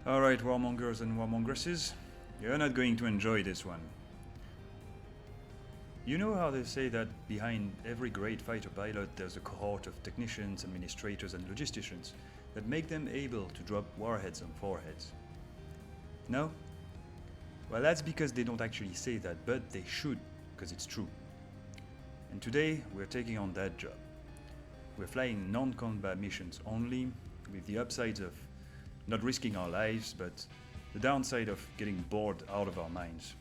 Alright, warmongers and warmongeresses, you're not going to enjoy this one. You know how they say that behind every great fighter pilot there's a cohort of technicians, administrators and logisticians that make them able to drop warheads on foreheads? No? Well, that's because they don't actually say that, but they should, because it's true. And today we're taking on that job. We're flying non-combat missions only, with the upsides of not risking our lives, but the downside of getting bored out of our minds.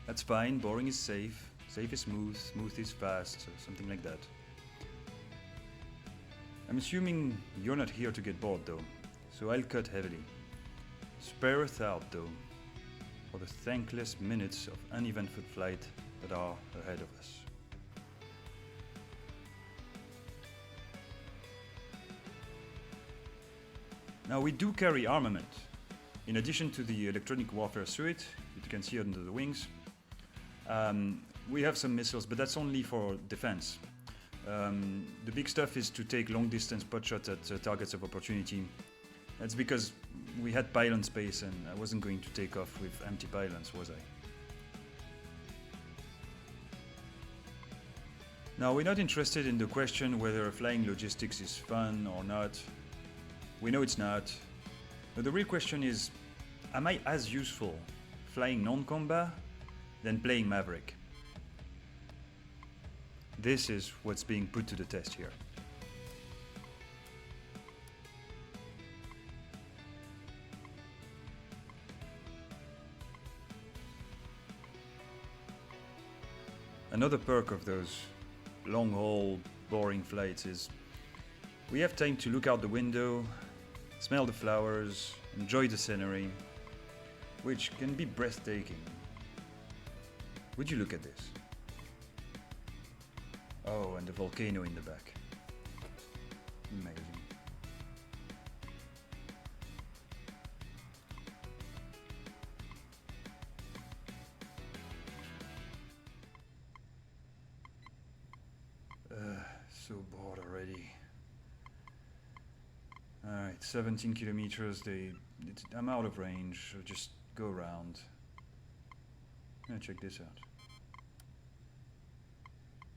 That's fine, boring is safe, safe is smooth, smooth is fast, or something like that. I'm assuming you're not here to get bored though, so I'll cut heavily. Spare a thought though, for the thankless minutes of uneventful flight that are ahead of us. Now we do carry armament. In addition to the electronic warfare suite, that you can see under the wings, we have some missiles, but that's only for defense. The big stuff is to take long distance pot shots at targets of opportunity. That's because we had pylon space and I wasn't going to take off with empty pylons, was I? Now we're not interested in the question whether flying logistics is fun or not. We know it's not. But the real question is, am I as useful flying non-combat than playing Maverick? This is what's being put to the test here. Another perk of those long-haul, boring flights is we have time to look out the window, smell the flowers, enjoy the scenery, which can be breathtaking. Would you look at this? Oh, and the volcano in the back. Amazing. So bored already. Alright, 17 kilometers, I'm out of range, I'll just go around. Check this out.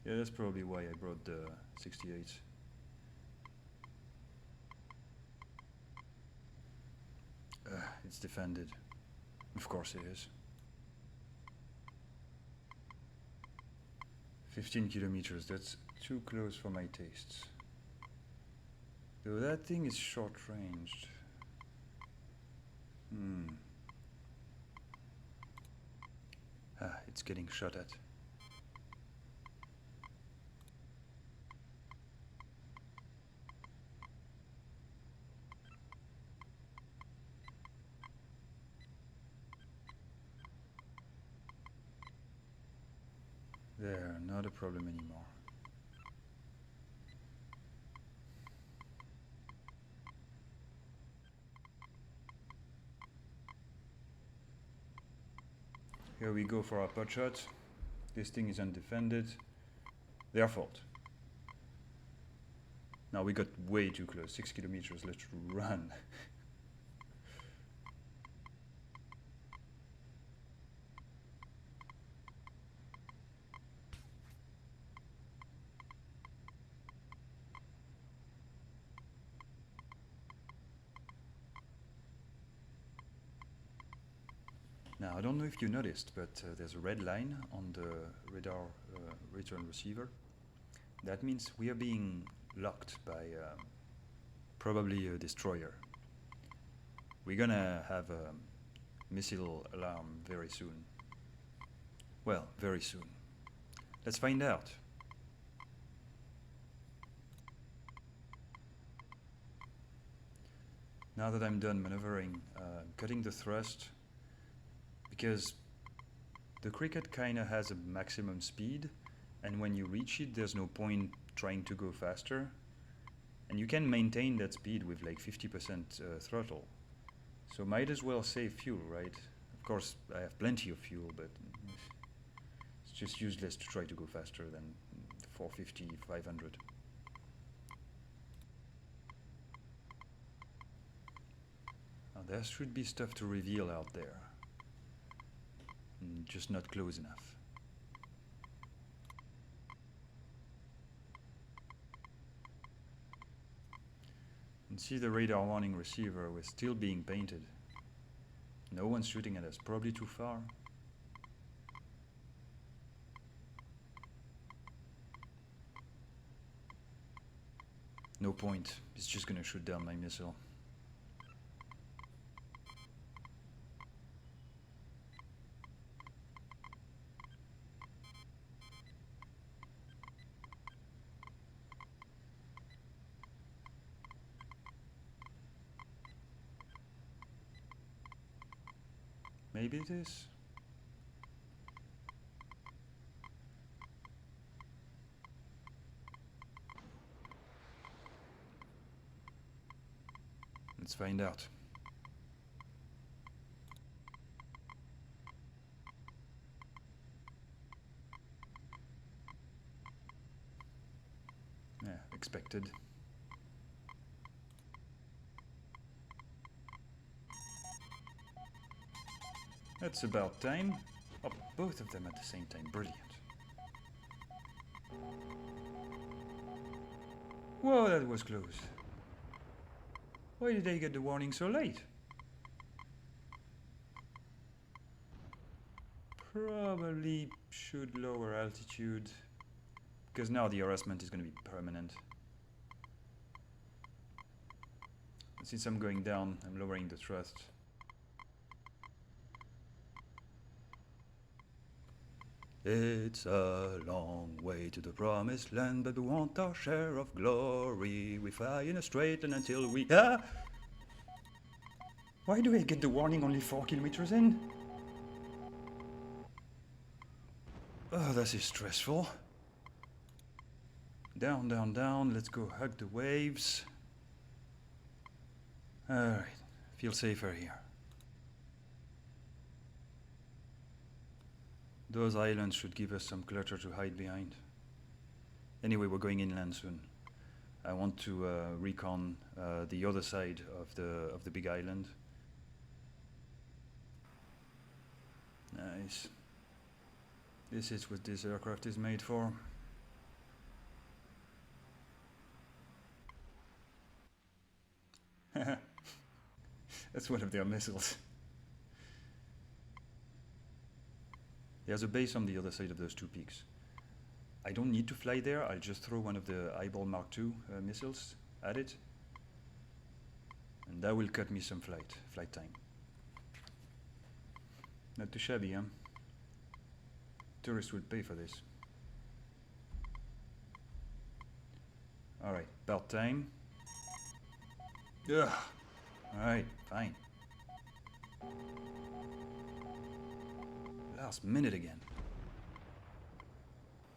Yeah, that's probably why I brought the 68. It's defended. Of course it is. 15 kilometers, that's too close for my tastes. Though that thing is short-ranged. It's getting shot at. There, not a problem anymore. Here we go for our pot shot. This thing is undefended. Their fault. Now we got way too close. 6 kilometers, let's run. Now, I don't know if you noticed, but there's a red line on the radar return receiver. That means we are being locked by probably a destroyer. We're gonna have a missile alarm very soon. Well, very soon. Let's find out. Now that I'm done maneuvering, cutting the thrust, because the Cricket kinda has a maximum speed, and when you reach it there's no point trying to go faster, and you can maintain that speed with like 50% throttle, so might as well save fuel, right? Of course I have plenty of fuel, but it's just useless to try to go faster than 450, 500. there should be stuff to reveal out there. Just not close enough. And see the radar warning receiver was still being painted. No one's shooting at us, probably too far. No point, it's just gonna shoot down my missile. Maybe it is. Let's find out. Yeah, expected. That's about time. Oh, both of them at the same time. Brilliant. Whoa, that was close. Why did they get the warning so late? Probably should lower altitude, because now the harassment is going to be permanent. Since I'm going down, I'm lowering the thrust. It's a long way to the promised land, but we want our share of glory. We fly in a straight line until we... Ah! Why do I get the warning only 4 kilometers in? Oh, this is stressful. Down, down, down. Let's go hug the waves. Alright, feel safer here. Those islands should give us some clutter to hide behind. Anyway, we're going inland soon. I want to recon the other side of the big island. Nice. This is what this aircraft is made for. That's one of their missiles. There's a base on the other side of those two peaks. I don't need to fly there, I'll just throw one of the Eyeball Mark II missiles at it. And that will cut me some flight time. Not too shabby, huh? Tourists will pay for this. Alright, about time. Ugh! Alright, fine. Last minute again.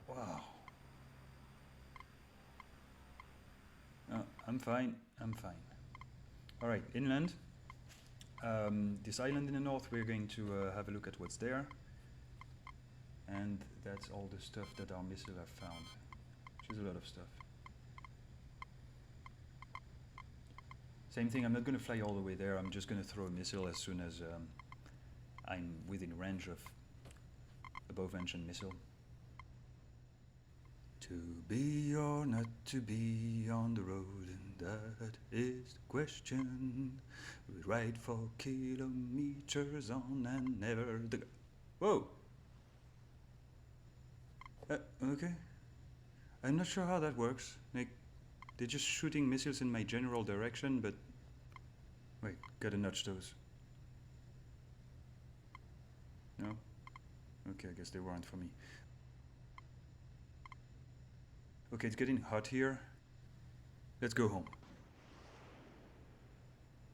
Wow. Oh, I'm fine, I'm fine. Alright, inland. This island in the north, we're going to have a look at what's there. And that's all the stuff that our missile have found. Which is a lot of stuff. Same thing, I'm not going to fly all the way there, I'm just going to throw a missile as soon as I'm within range of above-mentioned missile. To be or not to be on the road, and that is the question. We ride for kilometers on and never the... Whoa! Okay. I'm not sure how that works. Like, they're just shooting missiles in my general direction, but... Wait, gotta nudge those. No? Okay, I guess they weren't for me. Okay, it's getting hot here. Let's go home.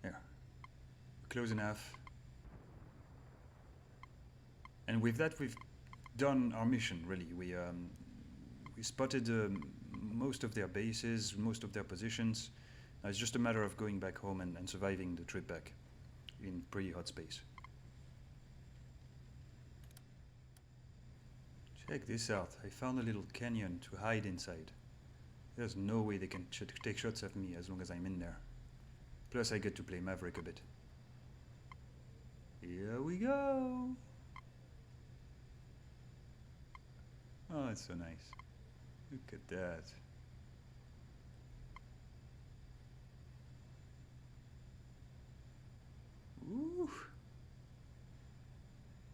There. Close enough. And with that, we've done our mission, really. We spotted most of their bases, most of their positions. Now it's just a matter of going back home and surviving the trip back in pretty hot space. Check this out. I found a little canyon to hide inside. There's no way they can take shots at me as long as I'm in there. Plus I get to play Maverick a bit. Here we go! Oh, it's so nice. Look at that. Ooh!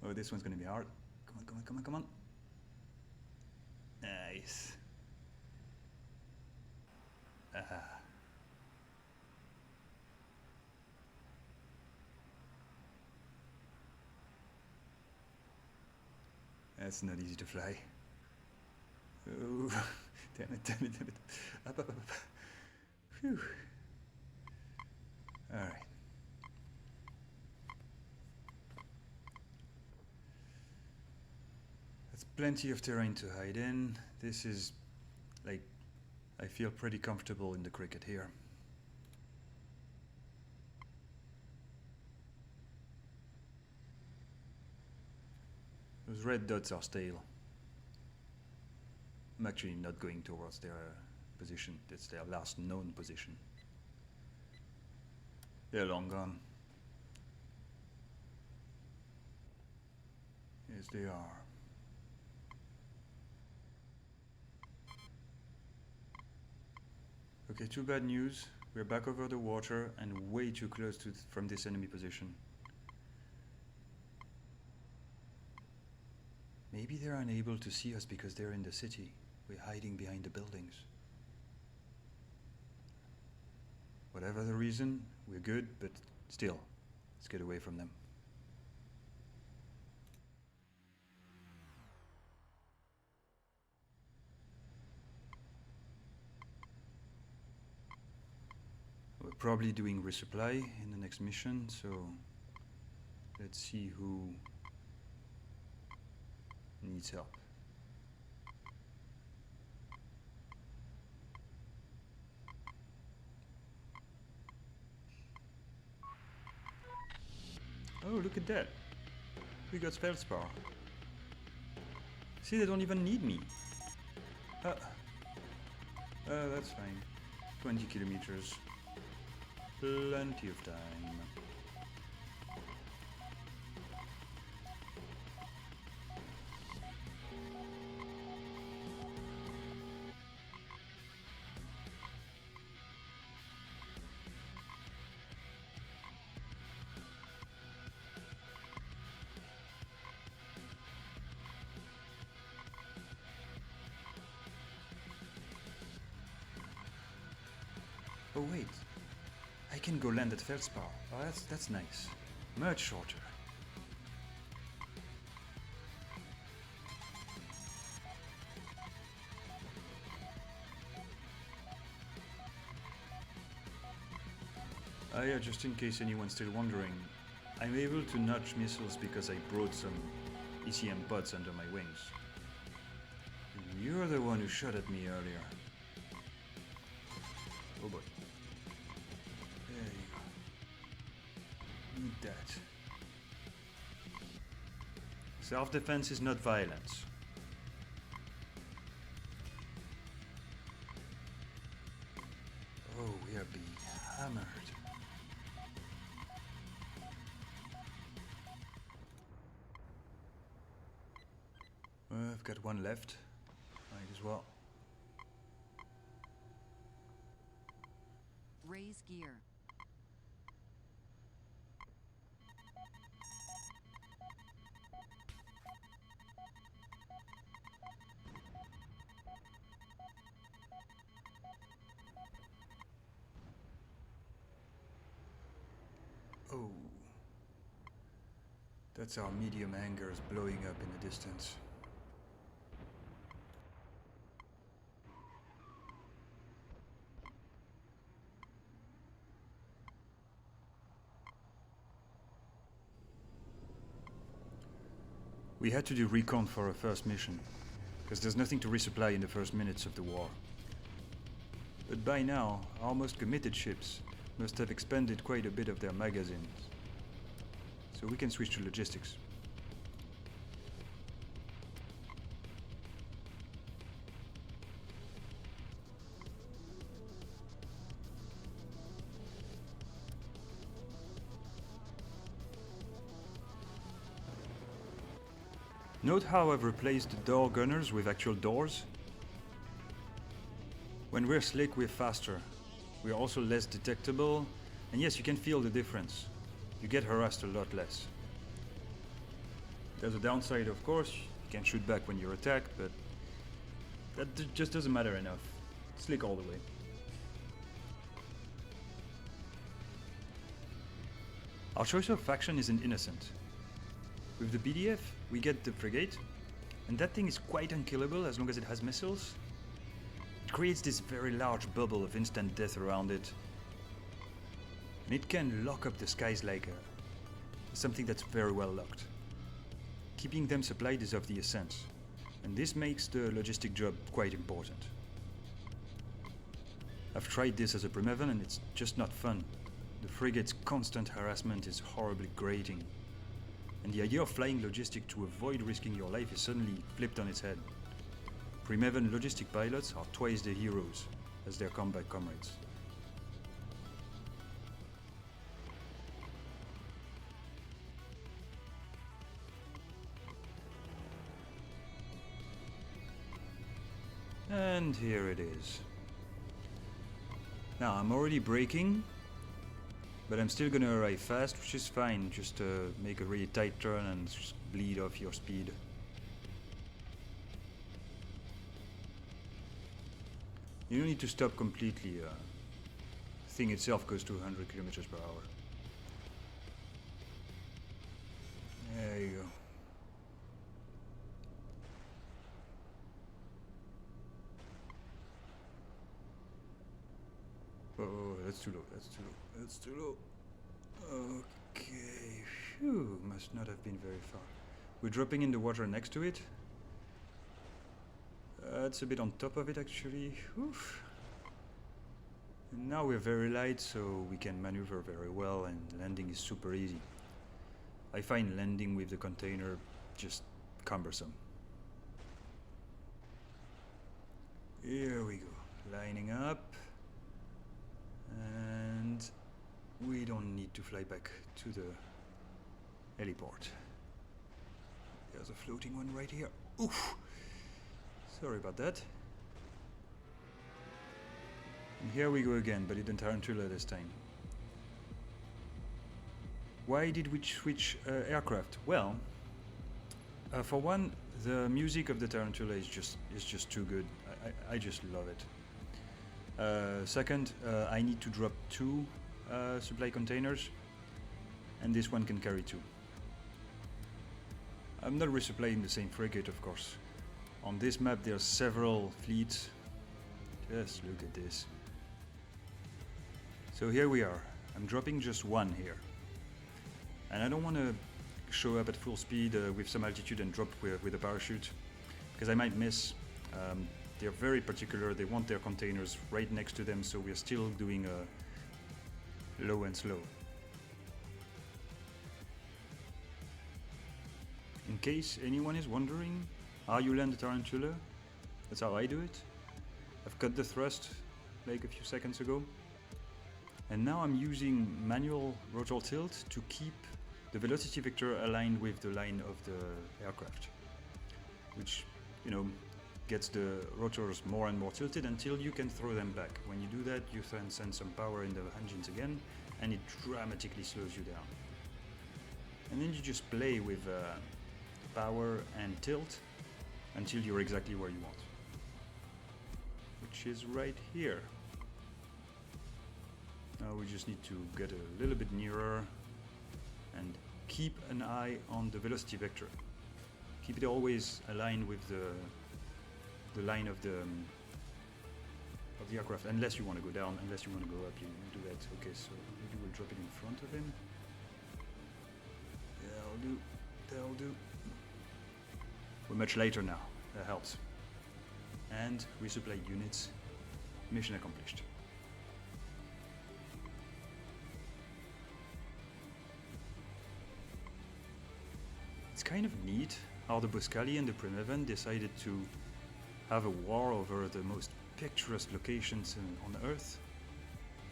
Oh, this one's gonna be hard. Come on, come on, come on, come on. Nice. Ah. That's not easy to fly. Oh, damn it, damn it, damn it. Up, up, up, up. Phew. Alright. That's plenty of terrain to hide in. This is, like, I feel pretty comfortable in the cricket here. Those red dots are stale. I'm actually not going towards their position. That's their last known position. They're long gone. Yes, they are. Okay, too bad news. We're back over the water and way too close to from this enemy position. Maybe they're unable to see us because they're in the city. We're hiding behind the buildings. Whatever the reason, we're good, but still, let's get away from them. We're probably doing resupply in the next mission, so let's see who needs help. Oh, look at that. We got Feldspar. See, they don't even need me. That's fine. 20 kilometers. Plenty of time. Oh wait, I can go land at Feldspar. Oh, that's nice. Much shorter. Ah yeah, just in case anyone's still wondering, I'm able to notch missiles because I brought some ECM pods under my wings. You're the one who shot at me earlier. Oh boy. There you go. Need that. Self-defense is not violence. Oh, we are being hammered. I've got one left. Might as well. Raise gear. Oh. That's our medium hangars blowing up in the distance. We had to do recon for our first mission, because there's nothing to resupply in the first minutes of the war. But by now, our most committed ships must have expended quite a bit of their magazines. So we can switch to logistics. Note how I've replaced the door gunners with actual doors. When we're slick, we're faster. We're also less detectable, and yes, you can feel the difference. You get harassed a lot less. There's a downside, of course. You can shoot back when you're attacked, but that just doesn't matter enough. Slick all the way. Our choice of faction isn't innocent. With the BDF, we get the frigate, and that thing is quite unkillable as long as it has missiles. It creates this very large bubble of instant death around it, and it can lock up the skies like something that's very well locked. Keeping them supplied is of the essence, and this makes the logistic job quite important. I've tried this as a Primeval and it's just not fun. The frigate's constant harassment is horribly grating, and the idea of flying logistic to avoid risking your life is suddenly flipped on its head. Primeval logistic pilots are twice the heroes as their combat comrades. And here it is. Now I'm already braking, but I'm still gonna arrive fast, which is fine, just to make a really tight turn and just bleed off your speed. You don't need to stop completely. The thing itself goes to 100 kilometers per hour. There you go. Oh, that's too low, that's too low, that's too low. Okay, phew, must not have been very far. We're dropping in the water next to it. It's a bit on top of it actually. Oof. And now we're very light, so we can maneuver very well, and landing is super easy. I find landing with the container just cumbersome. Here we go, lining up. And we don't need to fly back to the heliport. There's a floating one right here. Oof! Sorry about that. And here we go again, but in Tarantula this time. Why did we switch aircraft? Well, for one, the music of the Tarantula is just too good. I just love it. Second, I need to drop 2 supply containers, and this one can carry 2. I'm not resupplying the same frigate, of course. On this map there are several fleets. Just look at this. So here we are. I'm dropping just 1 here. And I don't want to show up at full speed with some altitude and drop with a parachute, because I might miss. They're very particular, they want their containers right next to them, so we're still doing a low and slow. In case anyone is wondering how you land a Tarantula, that's how I do it. I've cut the thrust like a few seconds ago, and now I'm using manual rotor tilt to keep the velocity vector aligned with the line of the aircraft, which, you know, gets the rotors more and more tilted until you can throw them back. When you do that, you then send some power in the engines again, and it dramatically slows you down. And then you just play with power and tilt until you're exactly where you want, which is right here. Now we just need to get a little bit nearer and keep an eye on the velocity vector. Keep it always aligned with the line of the aircraft, unless you want to go down. Unless you want to go up, you do that. Okay, so maybe we'll drop it in front of him. That'll do. We're much later now, that helps. And resupply units, mission accomplished. It's kind of neat how the Boscali and the Primevan decided to have a war over the most picturesque locations on Earth.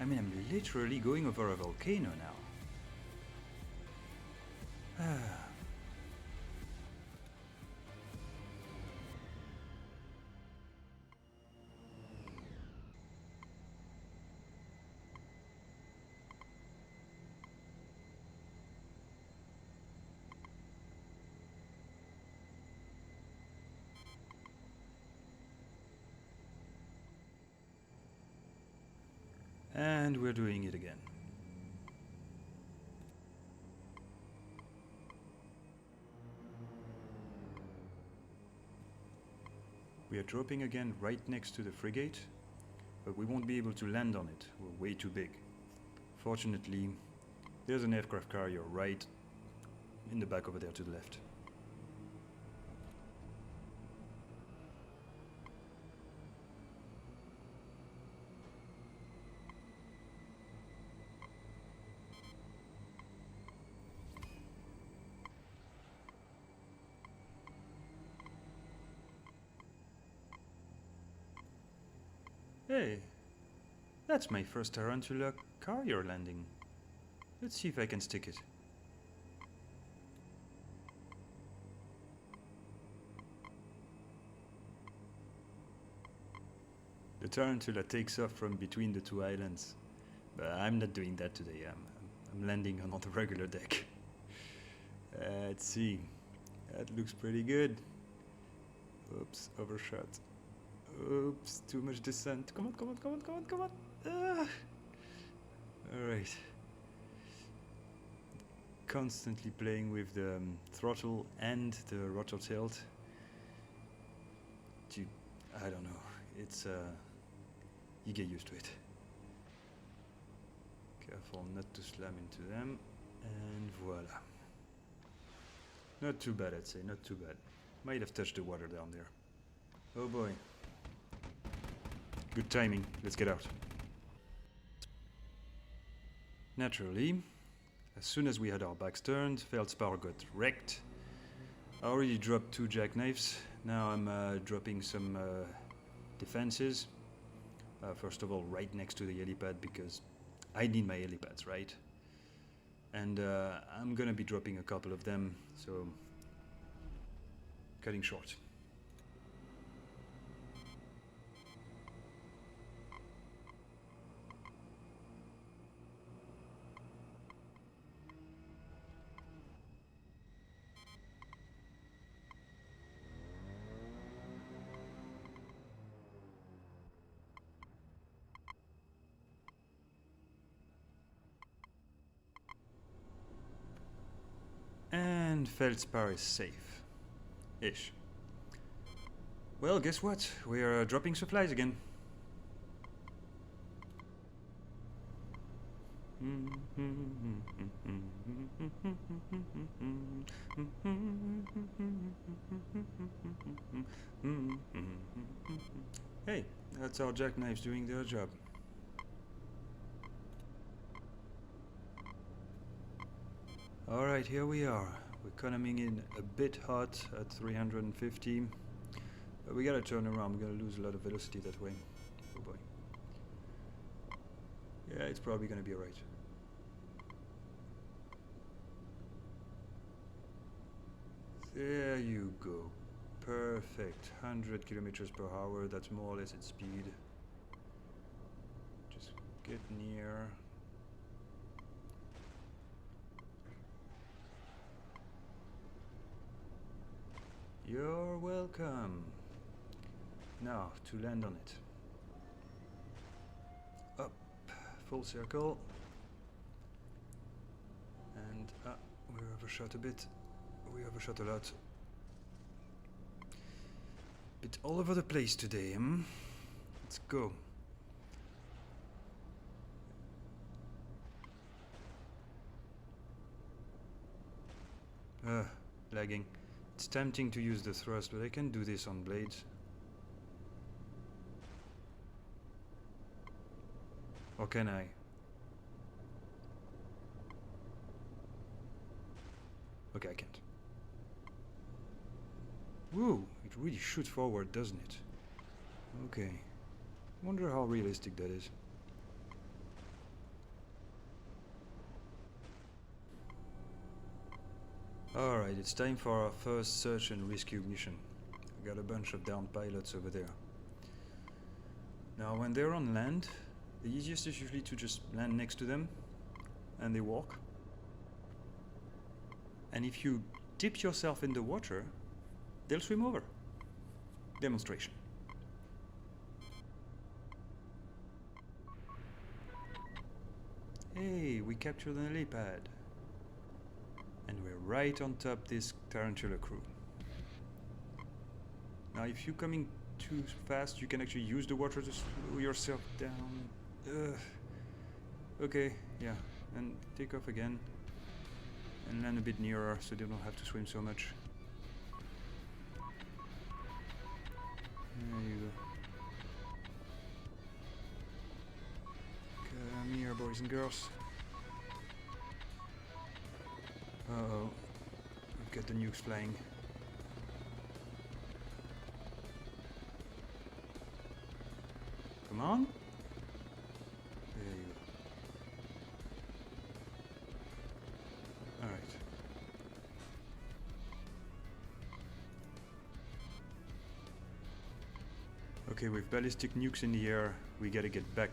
I mean, I'm literally going over a volcano now. And we're doing it again. We are dropping again right next to the frigate, but we won't be able to land on it. We're way too big. Fortunately, there's an aircraft carrier right in the back over there to the left. Hey, that's my first tarantula carrier landing. Let's see if I can stick it. The tarantula takes off from between the two islands, but I'm not doing that today. I'm landing on the regular deck. Let's see. That looks pretty good. Oops, overshot. Oops, too much descent. Come on, come on, come on, come on, come on. Alright. Constantly playing with the throttle and the rotor tilt. I don't know. It's you get used to it. Careful not to slam into them. And voila. Not too bad, I'd say, not too bad. Might have touched the water down there. Oh boy. Good timing, let's get out. Naturally, as soon as we had our backs turned, Feldspar got wrecked. I already dropped 2 jackknives. Now I'm dropping some defenses. First of all, right next to the helipad, because I need my helipads, right? And I'm gonna be dropping a couple of them, so cutting short. And Feldspar is safe. Ish. Well, guess what? We are dropping supplies again. Hey, that's our jackknives doing their job. Alright, here we are. We're coming in a bit hot at 350. But we gotta turn around, we're gonna lose a lot of velocity that way. Oh boy. Yeah, it's probably gonna be alright. There you go. Perfect. 100 kilometers per hour, that's more or less its speed. Just get near. You're welcome. Now, to land on it. Up, full circle. And, we overshot a bit. We overshot a lot. Bit all over the place today, hmm? Let's go. Lagging. It's tempting to use the thrust, but I can do this on blades. Or can I? Okay, I can't. Woo! It really shoots forward, doesn't it? Okay. Wonder how realistic that is. Alright, it's time for our first search and rescue mission. We got a bunch of downed pilots over there. Now, when they're on land, the easiest is usually to just land next to them, and they walk. And if you dip yourself in the water, they'll swim over. Demonstration. Hey, we captured an helipad. And we're right on top this tarantula crew. Now if you're coming too fast, you can actually use the water to slow yourself down. Okay, yeah, and take off again. And land a bit nearer so they don't have to swim so much. There you go. Come here, boys and girls. Uh-oh. We've got the nukes flying. Come on. There you go. Alright. Okay, with ballistic nukes in the air, we gotta get back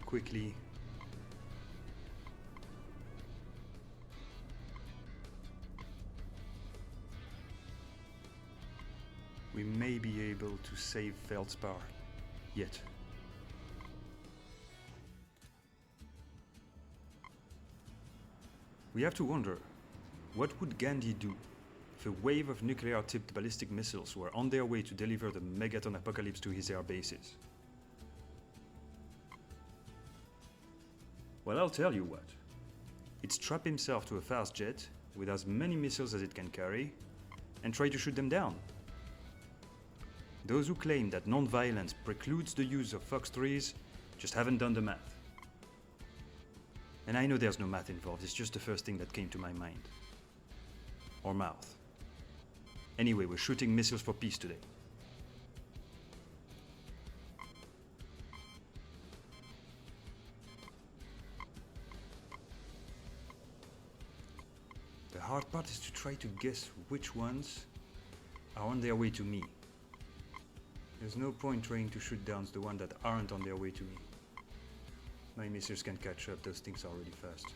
quickly. We may be able to save Feldspar yet. We have to wonder, what would Gandhi do if a wave of nuclear-tipped ballistic missiles were on their way to deliver the megaton apocalypse to his air bases? Well, I'll tell you what. He'd strap himself to a fast jet with as many missiles as it can carry and try to shoot them down. Those who claim that non-violence precludes the use of Fox 3s just haven't done the math. And I know there's no math involved, it's just the first thing that came to my mind. Or mouth. Anyway, we're shooting missiles for peace today. The hard part is to try to guess which ones are on their way to me. There's no point trying to shoot down the ones that aren't on their way to me. My missiles can catch up, those things are really fast.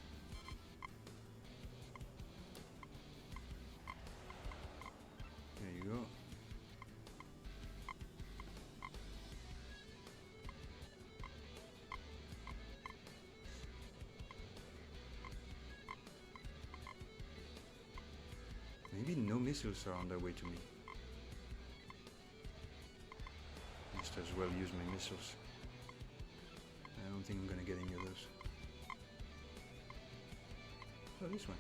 There you go. Maybe no missiles are on their way to me. Just as well use my missiles. I don't think I'm gonna get any of those. Oh, this one.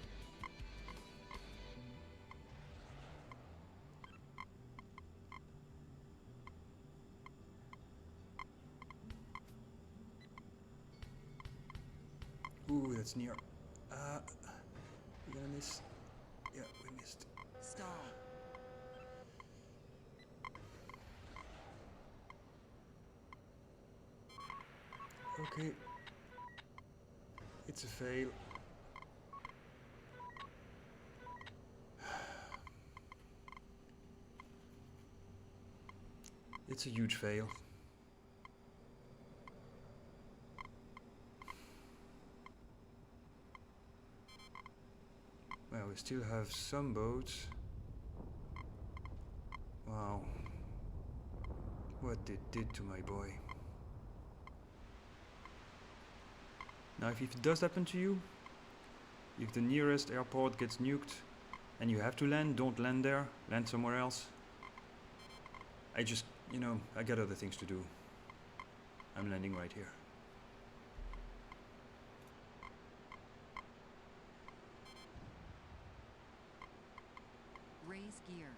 Ooh, that's near. We're gonna miss. Yeah, we missed. Stall. Okay. It's a fail. It's a huge fail. Well, we still have some boats. Wow. What it did to my boy. Now, if it does happen to you, if the nearest airport gets nuked and you have to land, don't land there, land somewhere else. I just, I got other things to do. I'm landing right here. Raise gear.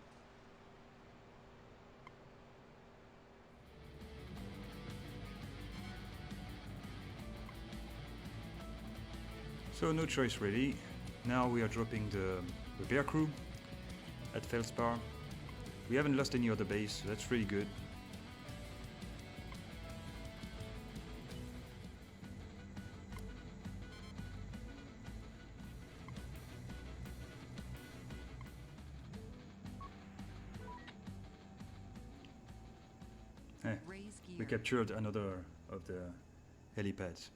So no choice really. Now we are dropping the repair crew at Feldspar. We haven't lost any other base, so that's really good. Raise gear. We captured another of the helipads.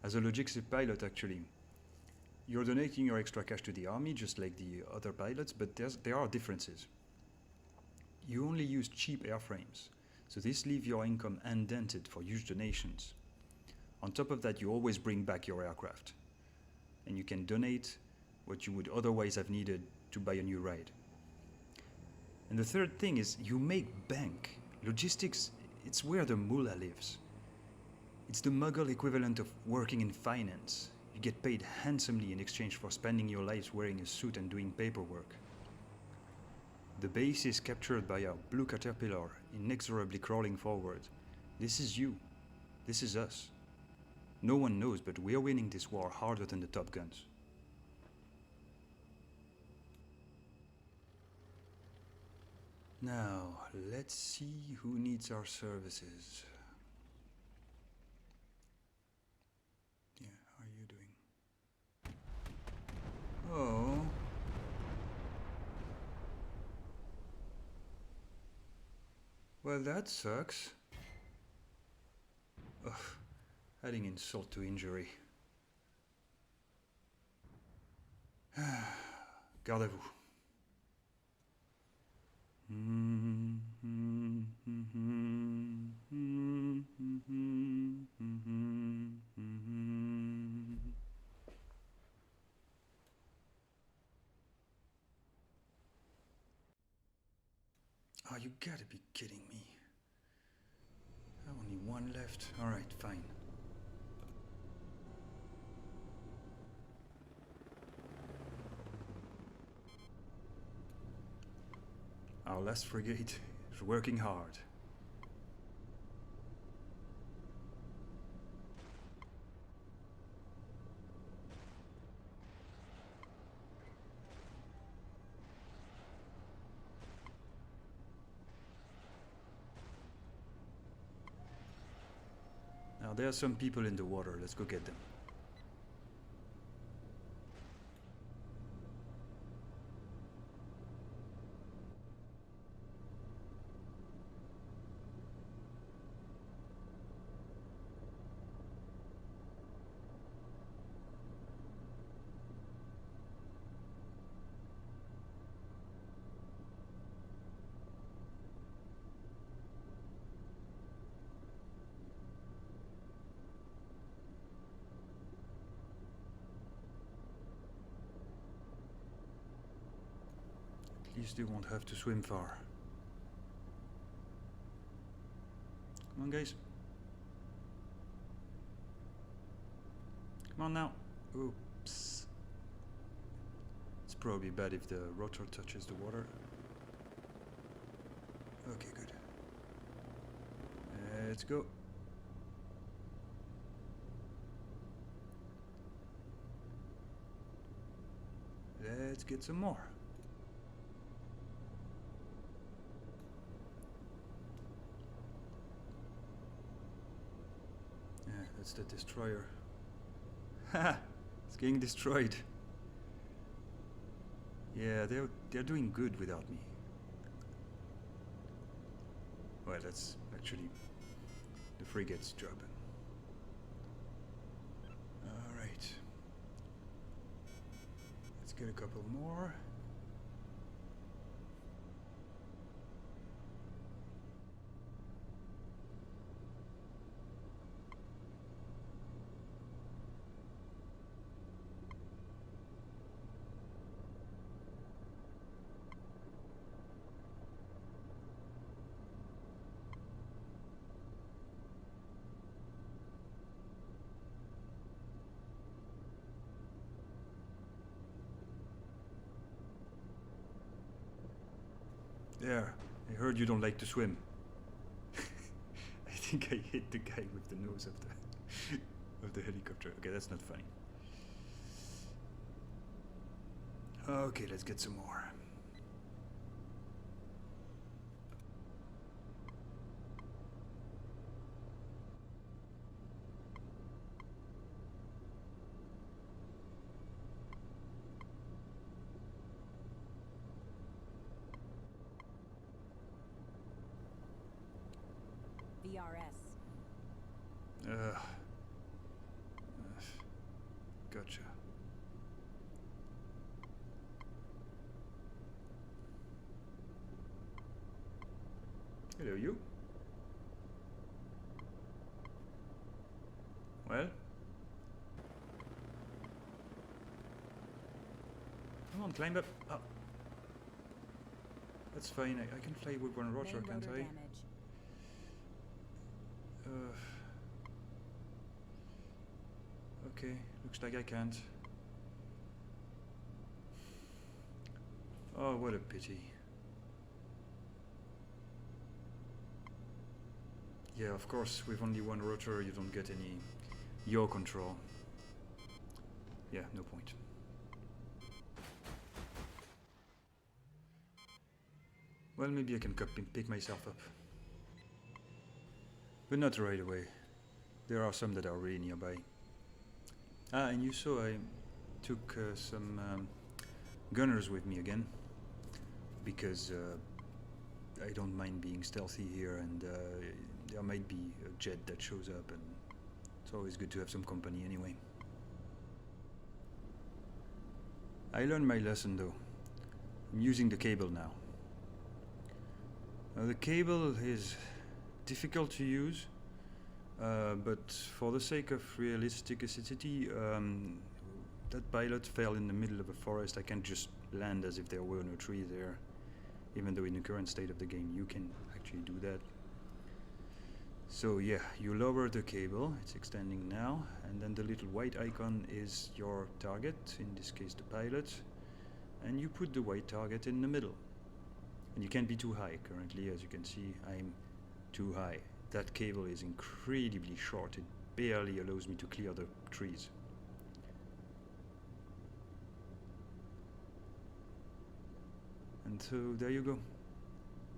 As a logistics pilot, actually, you're donating your extra cash to the army, just like the other pilots, but there are differences. You only use cheap airframes, so this leaves your income undented for huge donations. On top of that, you always bring back your aircraft. And you can donate what you would otherwise have needed to buy a new ride. And the third thing is you make bank. Logistics, it's where the mullah lives. It's the Mughal equivalent of working in finance. You get paid handsomely in exchange for spending your lives wearing a suit and doing paperwork. The base is captured by our blue caterpillar, inexorably crawling forward. This is you. This is us. No one knows, but we are winning this war harder than the Top Guns. Now, let's see who needs our services. Yeah, how are you doing? Oh. Well, that sucks. Ugh, adding insult to injury. Garde à vous. Oh, you gotta be kidding me. Only one left. Alright, fine. Our last frigate is working hard. Now there are some people in the water. Let's go get them. At least they won't have to swim far. Come on, guys. Come on now. Oops. It's probably bad if the rotor touches the water. Okay, good. Let's go. Let's get some more. Yeah, that's the destroyer. Ha! It's getting destroyed. Yeah, they're doing good without me. Well, that's actually the frigate's job. Alright. Let's get a couple more. There, I heard you don't like to swim. I think I hit the guy with the nose of the helicopter. Okay, that's not funny. Okay, let's get some more. VRS. Gotcha. Hello, you. Well? Come on, climb up. Oh. That's fine, I can fly with one rotor, can't I? Okay, looks like I can't. Oh, what a pity. Yeah, of course, with only one rotor you don't get any yaw control. Yeah, no point. Well, maybe I can pick myself up. But not right away. There are some that are really nearby. Ah, and you saw I took some gunners with me again. Because I don't mind being stealthy here, and there might be a jet that shows up, and it's always good to have some company anyway. I learned my lesson though. I'm using the cable now. Now the cable is difficult to use, but for the sake of realisticity, that pilot fell in the middle of a forest. I can't just land as if there were no tree there, even though in the current state of the game you can actually do that. So yeah, you lower the cable, it's extending now, and then the little white icon is your target, in this case the pilot, and you put the white target in the middle. And you can't be too high. Currently, as you can see, I'm too high. That cable is incredibly short, it barely allows me to clear the trees. And so there you go.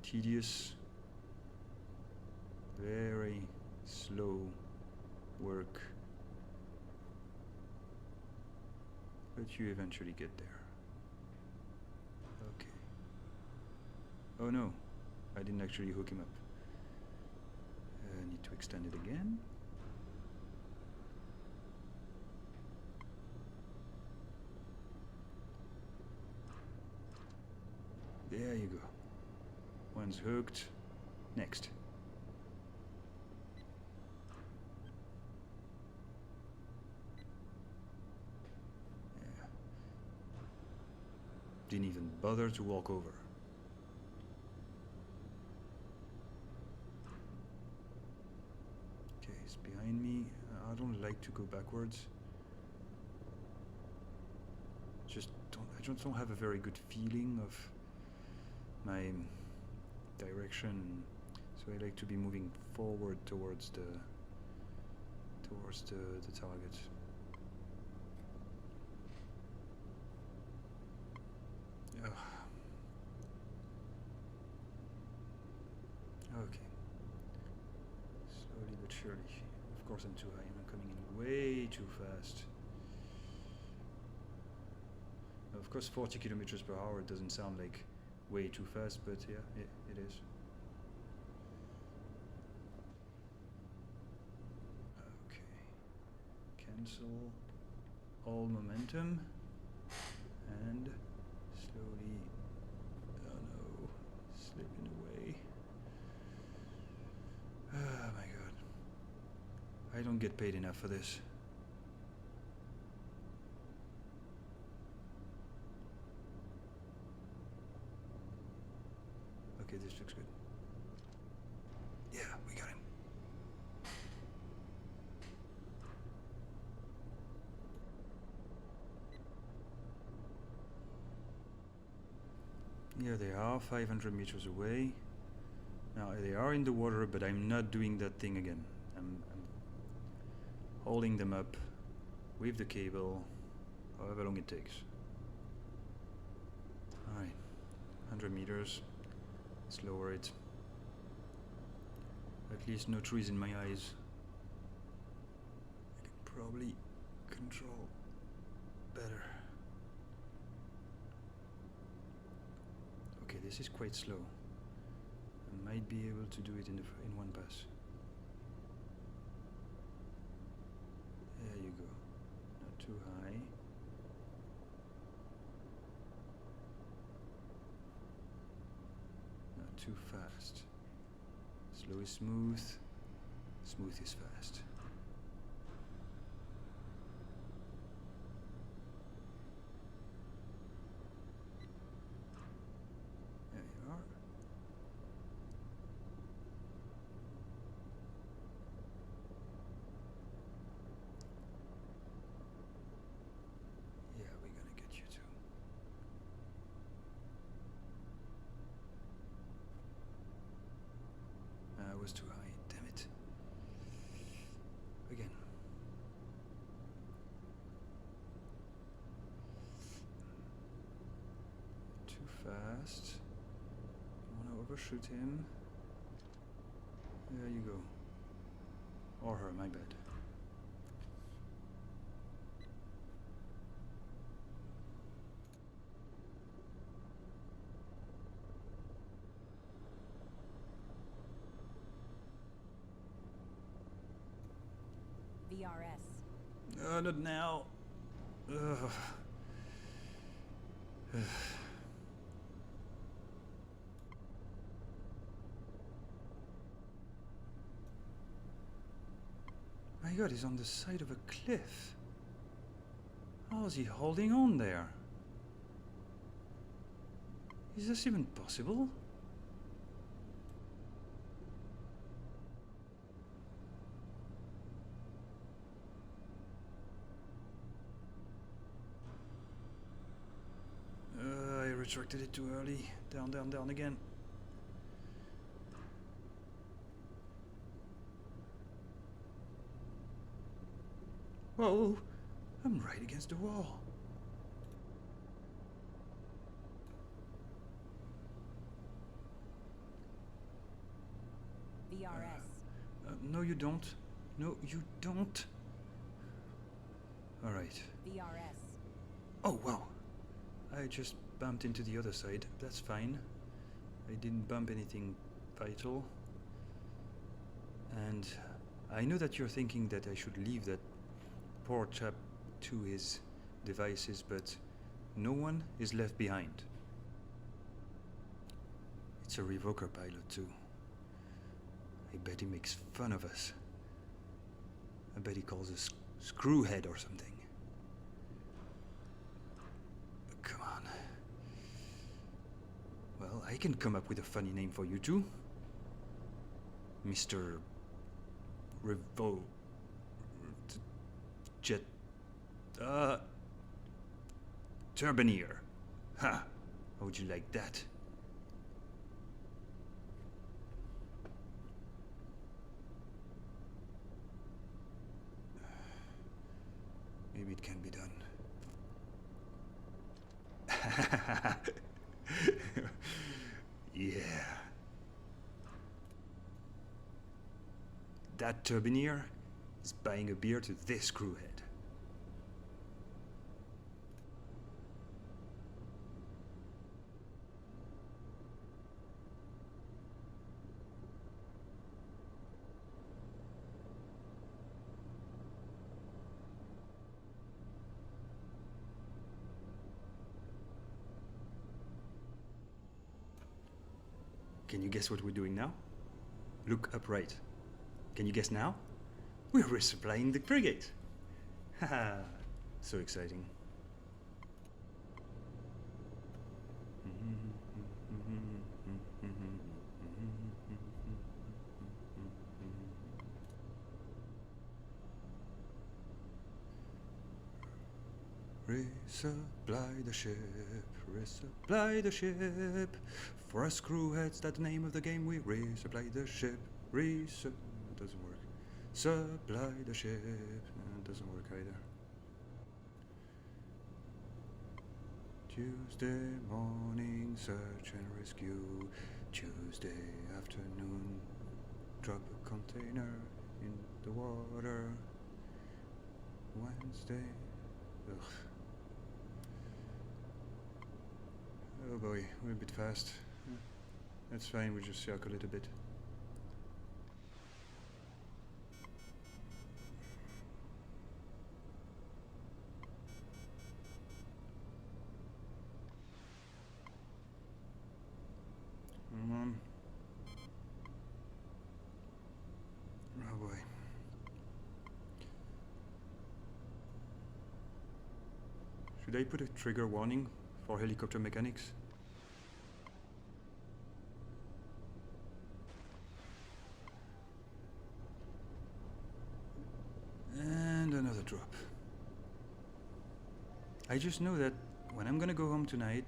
Tedious, very slow work, but you eventually get there. Okay. Oh no, I didn't actually hook him up. I need to extend it again. There you go. One's hooked. Next. Yeah. Didn't even bother to walk over. Okay, he's behind me. I don't like to go backwards. I just don't have a very good feeling of my direction, so I like to be moving forward towards the target. Ugh. Okay. Slowly but surely. Of course I'm too high, I'm coming in way too fast. Of course 40 kilometers per hour doesn't sound like way too fast, but yeah, it is. Okay. Cancel all momentum and slowly, oh no, slipping away. Oh my god. I don't get paid enough for this. Okay, this looks good. Yeah, we got him. Here they are, 500 meters away. Now they are in the water, but I'm not doing that thing again. I'm holding them up with the cable, however long it takes. Alright, 100 meters. Let's lower it. At least no trees in my eyes. I can probably control better. Okay, this is quite slow. I might be able to do it in one pass. There you go. Not too high. Not too fast. Slow is smooth. Smooth is fast. Too fast. Don't want to overshoot him. There you go. Or her, my bad. VRS. Not now. Ugh. My god, he's on the side of a cliff. How is he holding on there? Is this even possible? I retracted it too early. Down, down, down again. Whoa, I'm right against the wall. VRS. No, you don't. No, you don't. All right. VRS. Oh, wow. I just bumped into the other side. That's fine. I didn't bump anything vital. And I know that you're thinking that I should leave that poor chap to his devices, but no one is left behind. It's a revoker pilot too. I bet he makes fun of us. I bet he calls us screwhead or something. Come on. Well, I can come up with a funny name for you too. Mr. Revo... Jet... Turbineer. Ha! How would you like that? Maybe it can be done. Yeah. That Turbineer is buying a beer to this crewhead. Can you guess what we're doing now? Look upright. Can you guess now? We're resupplying the frigate. Haha, so exciting. Resupply the ship, resupply the ship. For us crewheads, that's the name of the game. We resupply the ship. It doesn't work. Supply the ship. It doesn't work either. Tuesday morning, search and rescue. Tuesday afternoon, drop a container in the water. Wednesday. Ugh. Oh boy, we're a bit fast. That's fine, we just circle it a bit. Come on. Oh boy. Should I put a trigger warning for helicopter mechanics? And another drop. I just know that when I'm gonna go home tonight,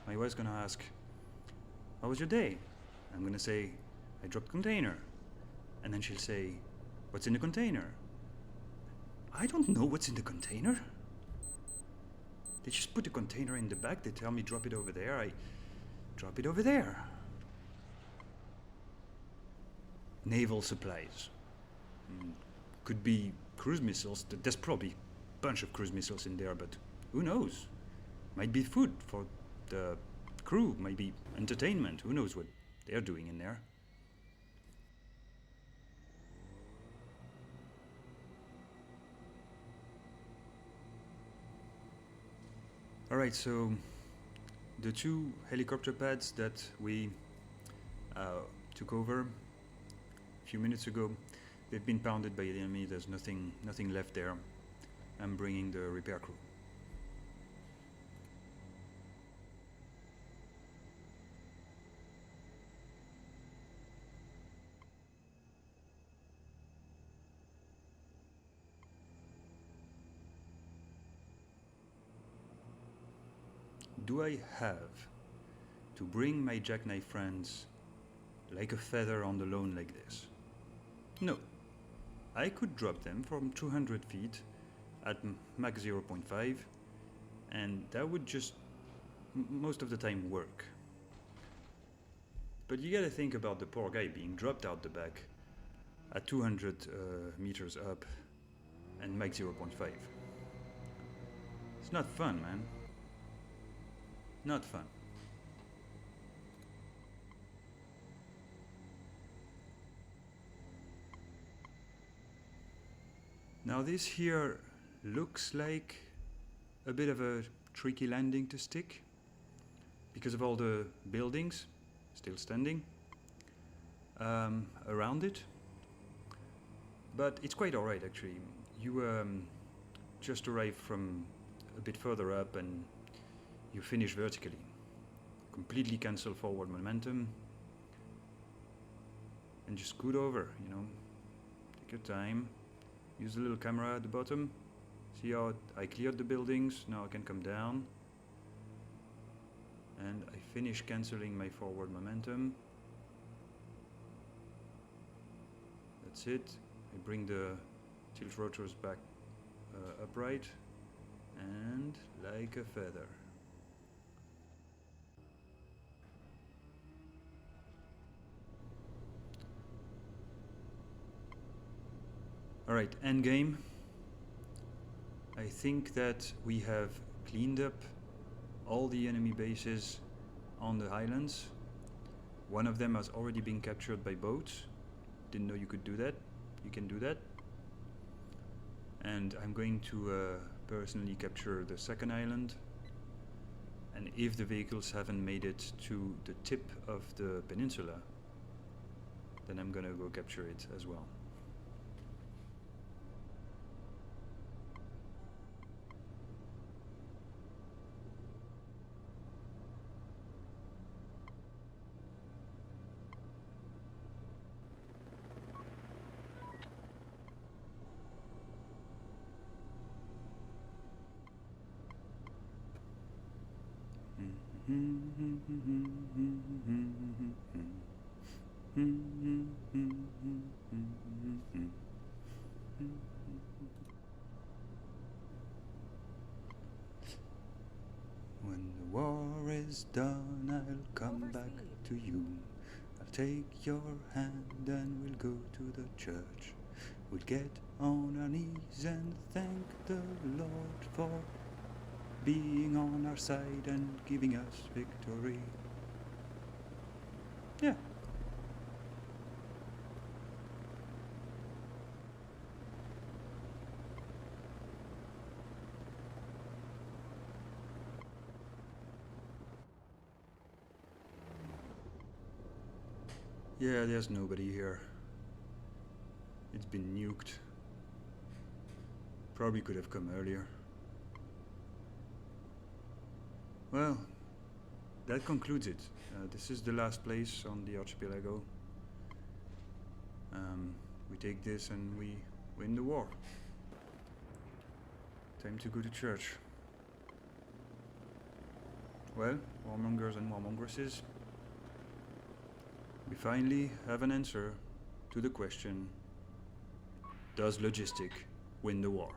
my wife's gonna ask, "How was your day?" I'm gonna say, "I dropped container." And then she'll say, "What's in the container?" I don't know what's in the container. They just put a container in the back, they tell me drop it over there, I drop it over there. Naval supplies. Could be cruise missiles. There's probably a bunch of cruise missiles in there, but who knows? Might be food for the crew, might be entertainment. Who knows what they're doing in there? Alright, so the two helicopter pads that we took over a few minutes ago, they've been pounded by the enemy. There's nothing left there. I'm bringing the repair crew. Do I have to bring my jackknife friends like a feather on the lawn like this? No. I could drop them from 200 feet at Mach 0.5 and that would just most of the time work. But you gotta think about the poor guy being dropped out the back at 200 meters up and Mach 0.5. It's not fun, man. Not fun. Now this here looks like a bit of a tricky landing to stick because of all the buildings still standing around it. But it's quite alright actually. You just arrive from a bit further up and you finish vertically. Completely cancel forward momentum and just scoot over, you know. Take your time. Use the little camera at the bottom. See how I cleared the buildings. Now I can come down. And I finish cancelling my forward momentum. That's it. I bring the tilt rotors back upright and like a feather. Alright, endgame. I think that we have cleaned up all the enemy bases on the islands. One of them has already been captured by boats. Didn't know you could do that. You can do that. And I'm going to personally capture the second island. And if the vehicles haven't made it to the tip of the peninsula, then I'm gonna go capture it as well. When the war is done, I'll come back to you. I'll take your hand and we'll go to the church. We'll get on our knees and thank the Lord for being on our side and giving us victory. Yeah. Yeah, there's nobody here. It's been nuked. Probably could have come earlier. Well, that concludes it. This is the last place on the archipelago. We take this and we win the war. Time to go to church. Well, warmongers and warmongeresses, we finally have an answer to the question, does logistic win the war?